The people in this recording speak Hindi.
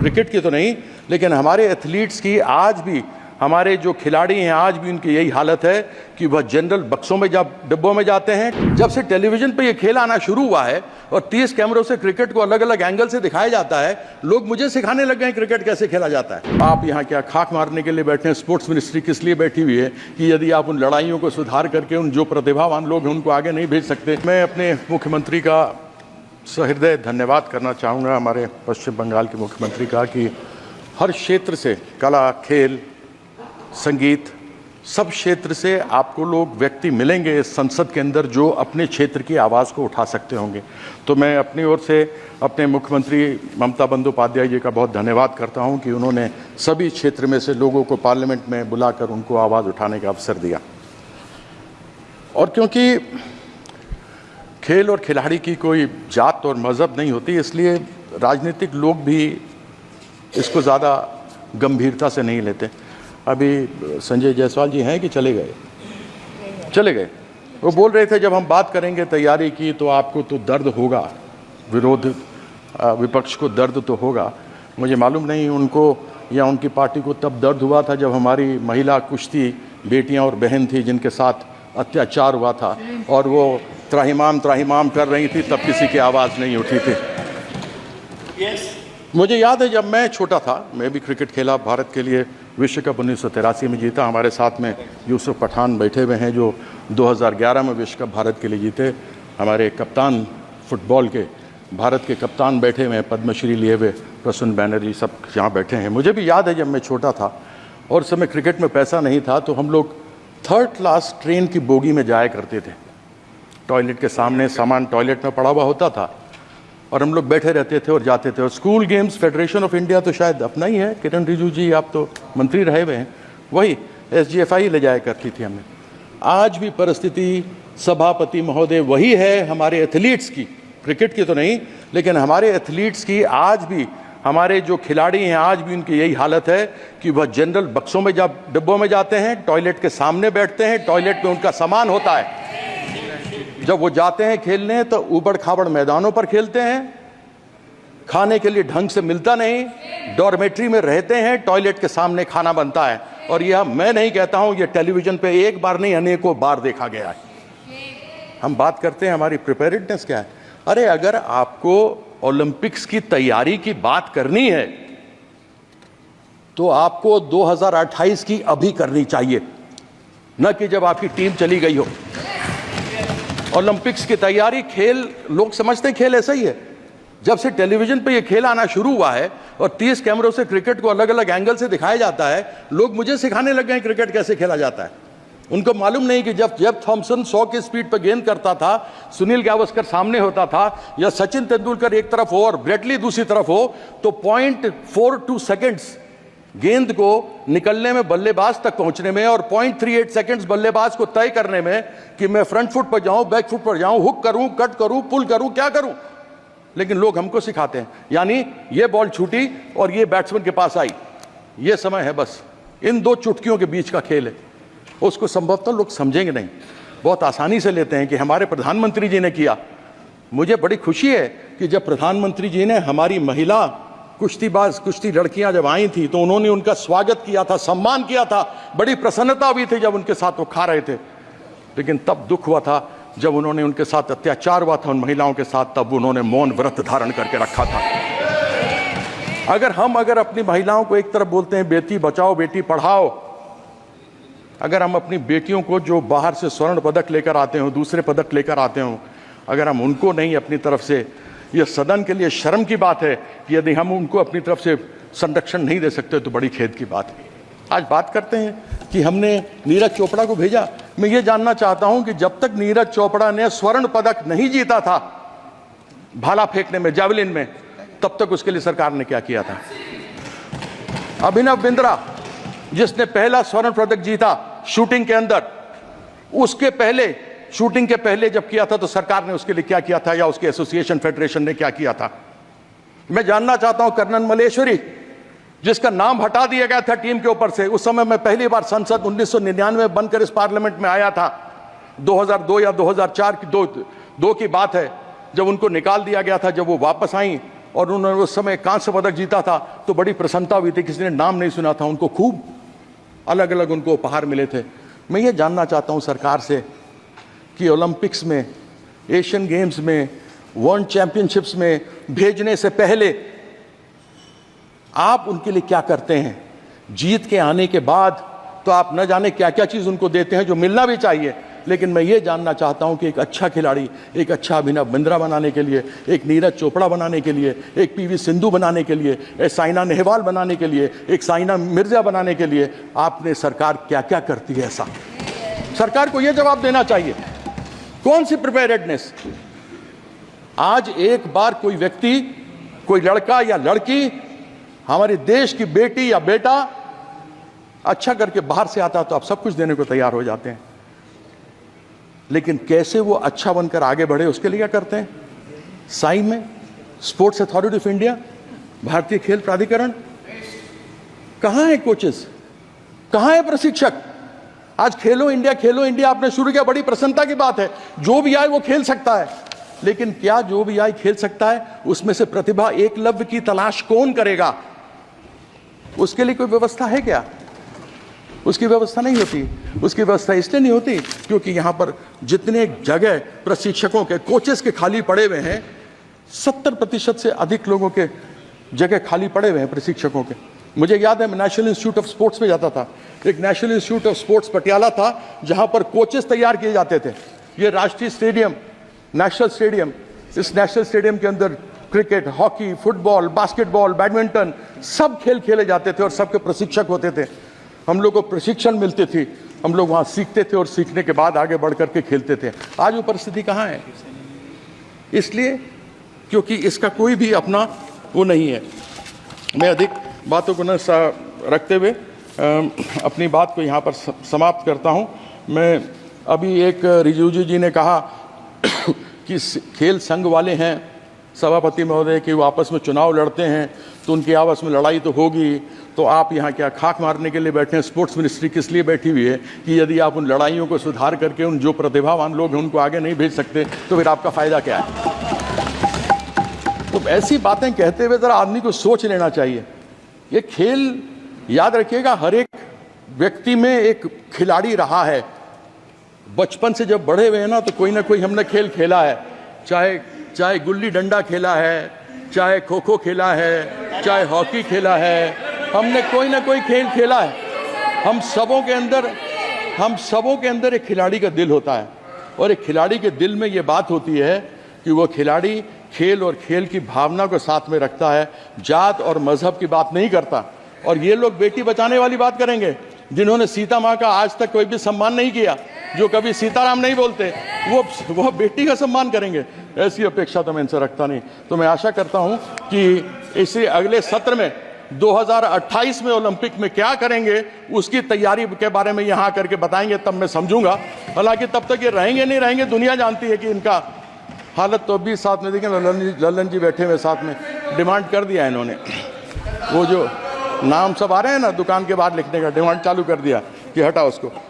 क्रिकेट की तो नहीं, लेकिन हमारे एथलीट्स की आज भी, हमारे जो खिलाड़ी हैं आज भी उनकी यही हालत है कि वह जनरल बक्सों में जब डिब्बों में जाते हैं। जब से टेलीविजन पे ये खेल आना शुरू हुआ है और 30 कैमरों से क्रिकेट को अलग अलग एंगल से दिखाया जाता है, लोग मुझे सिखाने लग गए हैं क्रिकेट कैसे खेला जाता है। आप यहाँ क्या खाक मारने के लिए बैठे हैं? स्पोर्ट्स मिनिस्ट्री किस लिए बैठी हुई है कि यदि आप उन लड़ाइयों को सुधार करके उन जो प्रतिभावान लोग हैं उनको आगे नहीं भेज सकते? मैं अपने मुख्यमंत्री का सहृदय धन्यवाद करना चाहूँगा, हमारे पश्चिम बंगाल के मुख्यमंत्री का, कि हर क्षेत्र से, कला, खेल, संगीत, सब क्षेत्र से आपको लोग व्यक्ति मिलेंगे इस संसद के अंदर जो अपने क्षेत्र की आवाज़ को उठा सकते होंगे। तो मैं अपनी ओर से अपने मुख्यमंत्री ममता बंदोपाध्याय जी का बहुत धन्यवाद करता हूं कि उन्होंने सभी क्षेत्र में से लोगों को पार्लियामेंट में बुलाकर उनको आवाज़ उठाने का अवसर दिया। और क्योंकि खेल और खिलाड़ी की कोई जात और मज़हब नहीं होती, इसलिए राजनीतिक लोग भी इसको ज़्यादा गंभीरता से नहीं लेते। अभी संजय जायसवाल जी हैं कि चले गए? वो बोल रहे थे जब हम बात करेंगे तैयारी की तो आपको तो दर्द होगा, विपक्ष को दर्द तो होगा। मुझे मालूम नहीं उनको या उनकी पार्टी को तब दर्द हुआ था जब हमारी महिला कुश्ती बेटियां और बहन थी जिनके साथ अत्याचार हुआ था और वो त्राहिमाम कर रही थी, तब किसी की आवाज़ नहीं उठी थी। मुझे याद है जब मैं छोटा था, मैं भी क्रिकेट खेला, भारत के लिए विश्व कप 1983 में जीता। हमारे साथ में यूसुफ पठान बैठे हुए हैं जो 2011 में विश्व कप भारत के लिए जीते। हमारे कप्तान फुटबॉल के, भारत के कप्तान बैठे हुए हैं, पद्मश्री लिए हुए प्रसून बैनर्जी, सब यहाँ बैठे हैं। मुझे भी याद है जब मैं छोटा था और उस समय क्रिकेट में पैसा नहीं था तो हम लोग 3rd क्लास ट्रेन की बोगी में जाया करते थे। टॉयलेट के सामने सामान टॉयलेट में पड़ा हुआ होता था और हम लोग बैठे रहते थे और जाते थे। और school games federation of India तो शायद अपना ही है, किरण रिजिजू जी आप तो मंत्री रहे हुए हैं, वही SGFI ले जाया करती थी हमें। आज भी परिस्थिति सभापति महोदय वही है हमारे एथलीट्स की, क्रिकेट की तो नहीं, लेकिन हमारे एथलीट्स की आज भी, हमारे जो खिलाड़ी हैं आज भी उनकी यही हालत है कि वह जनरल बक्सों में जब डिब्बों में जाते हैं, टॉयलेट के सामने बैठते हैं, टॉयलेट में उनका सामान होता है। जब वो जाते हैं खेलने तो ऊबड़ खाबड़ मैदानों पर खेलते हैं, खाने के लिए ढंग से मिलता नहीं, डॉर्मेट्री में रहते हैं, टॉयलेट के सामने खाना बनता है। और यह मैं नहीं कहता हूं, यह टेलीविजन पे एक बार नहीं अनेकों बार देखा गया है। हम बात करते हैं हमारी प्रिपेयर्डनेस क्या है। अरे अगर आपको ओलंपिक्स की तैयारी की बात करनी है तो आपको 2028 की अभी करनी चाहिए, न कि जब आपकी टीम चली गई हो। ओलंपिक्स की तैयारी, खेल, लोग समझते हैं खेल ऐसा ही है। जब से टेलीविजन पे ये खेल आना शुरू हुआ है और 30 कैमरों से क्रिकेट को अलग अलग एंगल से दिखाया जाता है, लोग मुझे सिखाने लग गए हैं क्रिकेट कैसे खेला जाता है। उनको मालूम नहीं कि जब थॉमसन 100 की स्पीड पर गेंद करता था, सुनील गावस्कर सामने होता था, या सचिन तेंदुलकर एक तरफ हो और ब्रेटली दूसरी तरफ हो, तो 0.42 सेकेंड्स गेंद को निकलने में, बल्लेबाज तक पहुंचने में, और 0.38 सेकंड्स बल्लेबाज को तय करने में कि मैं फ्रंट फुट पर जाऊं, बैक फुट पर जाऊं, हुक करूं, कट करूं, पुल करूं, क्या करूं। लेकिन लोग हमको सिखाते हैं, यानी ये बॉल छूटी और ये बैट्समैन के पास आई, ये समय है, बस इन 2 चुटकियों के बीच का खेल है। उसको संभवतः लोग समझेंगे नहीं, बहुत आसानी से लेते हैं कि हमारे प्रधानमंत्री जी ने किया। मुझे बड़ी खुशी है कि जब प्रधानमंत्री जी ने हमारी महिला कुश्तीबाज, कुश्ती लड़कियां जब आई थी तो उन्होंने उनका स्वागत किया था, सम्मान किया था, बड़ी प्रसन्नता भी थी जब उनके साथ वो खा रहे थे। लेकिन तब दुख हुआ था जब उन्होंने, उनके साथ अत्याचार हुआ था उन महिलाओं के साथ, तब उन्होंने मौन व्रत धारण करके रखा था। अगर अपनी महिलाओं को एक तरफ बोलते हैं बेटी बचाओ बेटी पढ़ाओ, अगर हम अपनी बेटियों को जो बाहर से स्वर्ण पदक लेकर आते हो, दूसरे पदक लेकर आते हो, अगर हम उनको नहीं अपनी तरफ से, यह सदन के लिए शर्म की बात है कि यदि हम उनको अपनी तरफ से संरक्षण नहीं दे सकते तो बड़ी खेद की बात है। आज बात करते हैं कि हमने नीरज चोपड़ा को भेजा। मैं ये जानना चाहता हूं कि जब तक नीरज चोपड़ा ने स्वर्ण पदक नहीं जीता था भाला फेंकने में, जावलिन में, तब तक उसके लिए सरकार ने क्या किया था। अभिनव बिंद्रा जिसने पहला स्वर्ण पदक जीता शूटिंग के अंदर, उसके पहले, शूटिंग के पहले जब किया था तो सरकार ने उसके लिए क्या किया था, या उसके एसोसिएशन फेडरेशन ने क्या किया था। मैं जानना चाहता हूं कर्नल मलेश्वरी जिसका नाम हटा दिया गया था टीम के ऊपर से, उस समय मैं पहली बार संसद 1999 बनकर इस पार्लियामेंट में आया था, 2002 या 2004 की दो की बात है, जब उनको निकाल दिया गया था। जब वो वापस आई और उन्होंने उस समय कांस्य पदक जीता था तो बड़ी प्रसन्नता हुई थी, किसी ने नाम नहीं सुना था, उनको खूब अलग अलग उनको उपहार मिले थे। मैं ये जानना चाहता हूँ सरकार से कि ओलंपिक्स में, एशियन गेम्स में, वर्ल्ड चैंपियनशिप्स में भेजने से पहले आप उनके लिए क्या करते हैं? जीत के आने के बाद तो आप न जाने क्या क्या चीज़ उनको देते हैं जो मिलना भी चाहिए, लेकिन मैं ये जानना चाहता हूं कि एक अच्छा खिलाड़ी, एक अच्छा अभिनव बिंद्रा बनाने के लिए, एक नीरज चोपड़ा बनाने के लिए, एक पीवी सिंधु बनाने के लिए, एक साइना नेहवाल बनाने के लिए, एक साइना मिर्जा बनाने के लिए आपने सरकार क्या क्या करती है? ऐसा सरकार को यह जवाब देना चाहिए। कौन सी प्रिपेयर्डनेस? आज एक बार कोई व्यक्ति, कोई लड़का या लड़की, हमारे देश की बेटी या बेटा अच्छा करके बाहर से आता तो आप सब कुछ देने को तैयार हो जाते हैं, लेकिन कैसे वो अच्छा बनकर आगे बढ़े उसके लिए क्या करते हैं? साई में स्पोर्ट्स अथॉरिटी ऑफ इंडिया, भारतीय खेल प्राधिकरण, कहां है कोचेस, कहां है प्रशिक्षक? आज खेलो इंडिया आपने शुरू किया, बड़ी प्रसन्नता की बात है, जो भी आए वो खेल सकता है, लेकिन क्या जो भी आए खेल सकता है? उसमें से प्रतिभा एकलव्य की तलाश कौन करेगा? उसके लिए कोई व्यवस्था है क्या? उसकी व्यवस्था नहीं होती। उसकी व्यवस्था इसलिए नहीं होती क्योंकि यहाँ पर जितने जगह प्रशिक्षकों के, कोचेस के खाली पड़े हुए हैं, 70% से अधिक लोगों के जगह खाली पड़े हुए हैं प्रशिक्षकों के। मुझे याद है मैं नेशनल इंस्टीट्यूट ऑफ स्पोर्ट्स में जाता था, एक national institute of sports Patiala था जहाँ पर कोचेस तैयार किए जाते थे। ये राष्ट्रीय स्टेडियम, नेशनल स्टेडियम, इस नेशनल स्टेडियम के अंदर cricket, hockey, football, basketball, badminton सब खेल खेले जाते थे और सबके प्रशिक्षक होते थे। हम लोग को प्रशिक्षण मिलती थी, हम लोग वहाँ सीखते थे और सीखने के बाद आगे बढ़ करके खेलते थे। आज वो परिस्थिति कहाँ है? इसलिए क्योंकि इसका कोई भी अपना वो नहीं है। मैं अधिक बातों को न रखते हुए अपनी बात को यहाँ पर समाप्त करता हूँ। मैं अभी एक रिजिजू जी ने कहा कि खेल संघ वाले हैं सभापति महोदय कि वो आपस में चुनाव लड़ते हैं तो उनकी आपस में लड़ाई तो होगी, तो आप यहाँ क्या खाक मारने के लिए बैठे हैं? स्पोर्ट्स मिनिस्ट्री किस लिए बैठी हुई है कि यदि आप उन लड़ाइयों को सुधार करके उन जो प्रतिभावान लोग हैं उनको आगे नहीं भेज सकते तो फिर आपका फायदा क्या है? तो ऐसी बातें कहते हुए जरा आदमी को सोच लेना चाहिए। ये खेल, याद रखिएगा, हर एक व्यक्ति में एक खिलाड़ी रहा है। बचपन से जब बड़े हुए हैं ना तो कोई ना कोई हमने खेल खेला है, चाहे गुल्ली डंडा खेला है, चाहे खो खो खेला है, चाहे हॉकी खेला है, हमने कोई ना कोई खेल खेला है। हम सबों के अंदर एक खिलाड़ी का दिल होता है और एक खिलाड़ी के दिल में ये बात होती है कि वो खिलाड़ी खेल और खेल की भावना को साथ में रखता है, जात और मजहब की बात नहीं करता। और ये लोग बेटी बचाने वाली बात करेंगे, जिन्होंने सीता माँ का आज तक कोई भी सम्मान नहीं किया, जो कभी सीताराम नहीं बोलते, वो बेटी का सम्मान करेंगे, ऐसी अपेक्षा तो मैं इनसे रखता नहीं। तो मैं आशा करता हूं कि इसी अगले सत्र में 2028 में ओलंपिक में क्या करेंगे उसकी तैयारी के बारे में यहाँ करके बताएंगे, तब मैं समझूंगा। हालांकि तब तक ये रहेंगे नहीं रहेंगे, दुनिया जानती है कि इनका हालत तो अभी साथ में देखें, लल्लन जी बैठे हुए साथ में, डिमांड कर दिया इन्होंने, वो जो नाम सब आ रहे हैं ना दुकान के बाहर लिखने का, डिमांड चालू कर दिया कि हटा उसको।